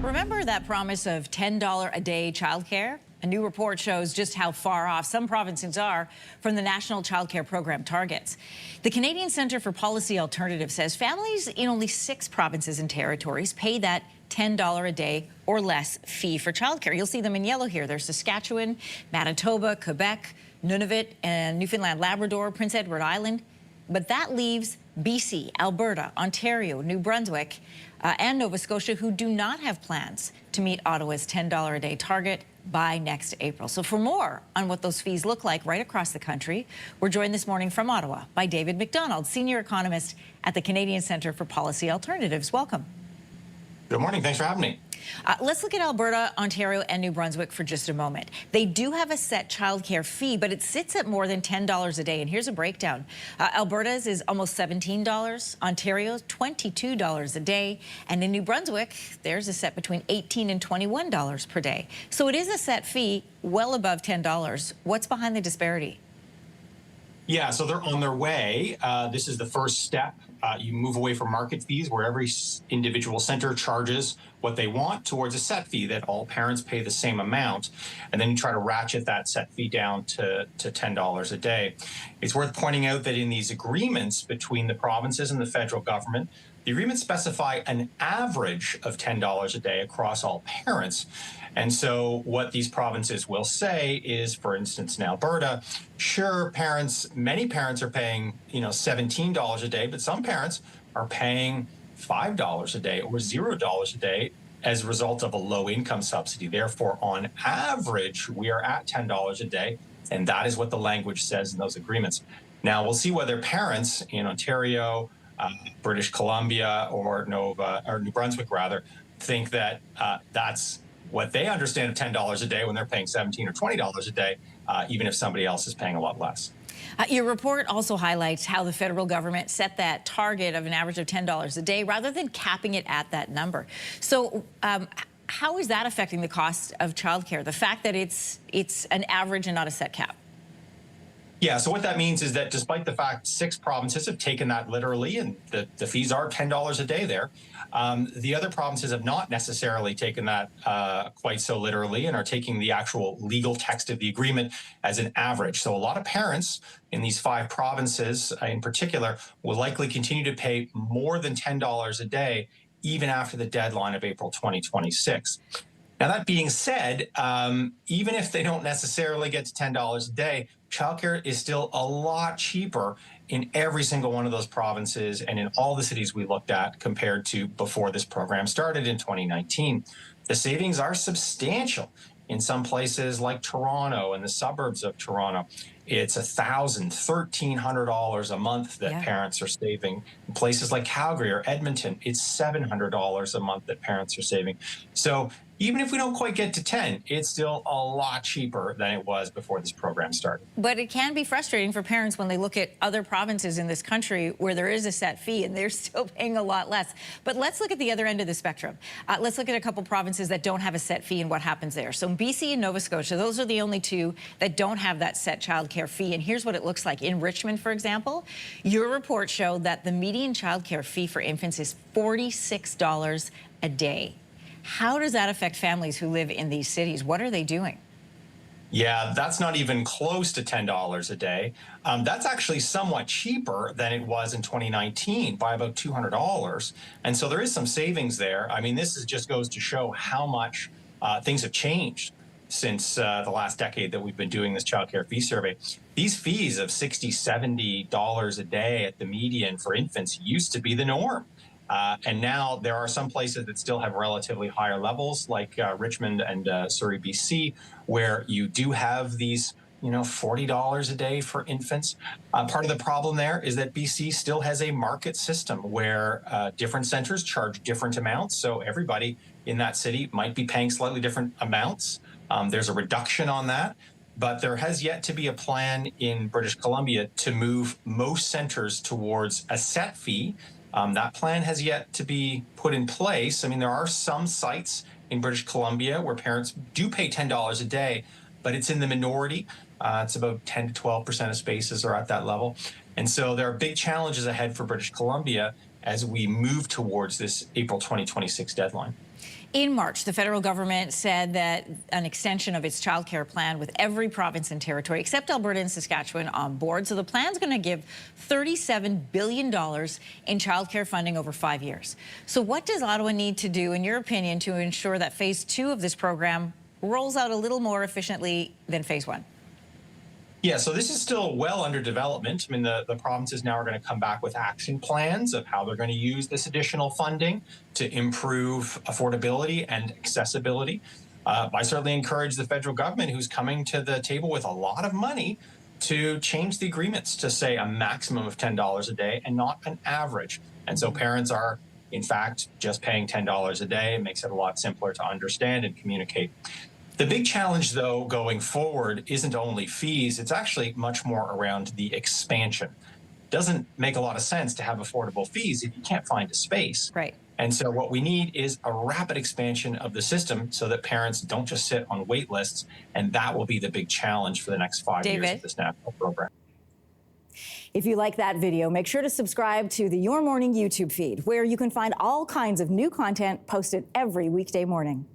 Remember that promise of $10 a day childcare? A new report shows just how far off some provinces are from the national childcare program targets. The Canadian Centre for Policy Alternatives says families in only 6 provinces and territories pay that $10 a day or less fee for childcare. You'll see them in yellow here. There's Saskatchewan, Manitoba, Quebec, Nunavut, and Newfoundland, Labrador, Prince Edward Island. But that leaves BC, Alberta, Ontario, New Brunswick, and Nova Scotia, who do not have plans to meet Ottawa's $10 a day target by next April. So for more on what those fees look like right across the country, we're joined this morning from Ottawa by David McDonald, senior economist at the Canadian Centre for Policy Alternatives. Welcome. Good morning. Thanks for having me. Let's look at Alberta, Ontario, and New Brunswick for just a moment. They do have a set childcare fee, but it sits at more than $10 a day. And here's a breakdown. Alberta's is almost $17, Ontario's $22 a day, and in New Brunswick, there's a set between $18 and $21 per day. So it is a set fee well above $10. What's behind the disparity? Yeah, so they're on their way. This is the first step. You move away from market fees, where every individual center charges what they want, towards a set fee that all parents pay the same amount. And then you try to ratchet that set fee down to $10 a day. It's worth pointing out that in these agreements between the provinces and the federal government, the agreements specify an average of $10 a day across all parents. And so what these provinces will say is, for instance, in Alberta, sure, many parents are paying, $17 a day, but some parents are paying $5 a day or $0 a day as a result of a low income subsidy. Therefore, on average, we are at $10 a day. And that is what the language says in those agreements. Now, we'll see whether parents in Ontario, British Columbia, or New Brunswick, rather, think that that's what they understand of $10 a day when they're paying $17 or $20 a day, even if somebody else is paying a lot less. Your report also highlights how the federal government set that target of an average of $10 a day rather than capping it at that number. So how is that affecting the cost of childcare, the fact that it's an average and not a set cap? Yeah, so what that means is that despite the fact 6 provinces have taken that literally, and the fees are $10 a day there, the other provinces have not necessarily taken that quite so literally and are taking the actual legal text of the agreement as an average. So a lot of parents in these 5 provinces in particular will likely continue to pay more than $10 a day even after the deadline of April 2026. Now, that being said, even if they don't necessarily get to $10 a day, childcare is still a lot cheaper in every single one of those provinces and in all the cities we looked at compared to before this program started in 2019. The savings are substantial. In some places like Toronto and the suburbs of Toronto, it's $1,000, $1,300 a month that parents are saving. In places like Calgary or Edmonton, it's $700 a month that parents are saving. So even if we don't quite get to 10, it's still a lot cheaper than it was before this program started. But it can be frustrating for parents when they look at other provinces in this country where there is a set fee and they're still paying a lot less. But let's look at the other end of the spectrum. Let's look at a couple provinces that don't have a set fee and what happens there. So BC and Nova Scotia, those are the only 2 that don't have that set childcare fee. And here's what it looks like. In Richmond, for example, your report showed that the median childcare fee for infants is $46 a day. How does that affect families who live in these cities? What are they doing? Yeah, that's not even close to $10 a day. That's actually somewhat cheaper than it was in 2019 by about $200. And so there is some savings there. I mean, just goes to show how much things have changed since the last decade that we've been doing this childcare fee survey. These fees of $60, $70 a day at the median for infants used to be the norm. And now there are some places that still have relatively higher levels, like Richmond and Surrey, BC, where you do have these, $40 a day for infants. Part of the problem there is that BC still has a market system where different centers charge different amounts. So everybody in that city might be paying slightly different amounts. There's a reduction on that. But there has yet to be a plan in British Columbia to move most centers towards a set fee. That plan has yet to be put in place. I mean, there are some sites in British Columbia where parents do pay $10 a day, but it's in the minority. It's about 10 to 12% of spaces are at that level. And so there are big challenges ahead for British Columbia as we move towards this April 2026 deadline. In March, the federal government said that an extension of its childcare plan with every province and territory except Alberta and Saskatchewan on board. So the plan's going to give $37 billion in childcare funding over 5 years. So what does Ottawa need to do, in your opinion, to ensure that phase 2 of this program rolls out a little more efficiently than phase 1? Yeah, so this is still well under development. I mean, the provinces now are going to come back with action plans of how they're going to use this additional funding to improve affordability and accessibility. I certainly encourage the federal government, who's coming to the table with a lot of money, to change the agreements to say a maximum of $10 a day and not an average. And so parents are, in fact, just paying $10 a day. It makes it a lot simpler to understand and communicate. The big challenge, though, going forward isn't only fees, it's actually much more around the expansion. It doesn't make a lot of sense to have affordable fees if you can't find a space. Right. And so what we need is a rapid expansion of the system so that parents don't just sit on wait lists, and that will be the big challenge for the next 5 years of this national program. If you like that video, make sure to subscribe to the Your Morning YouTube feed, where you can find all kinds of new content posted every weekday morning.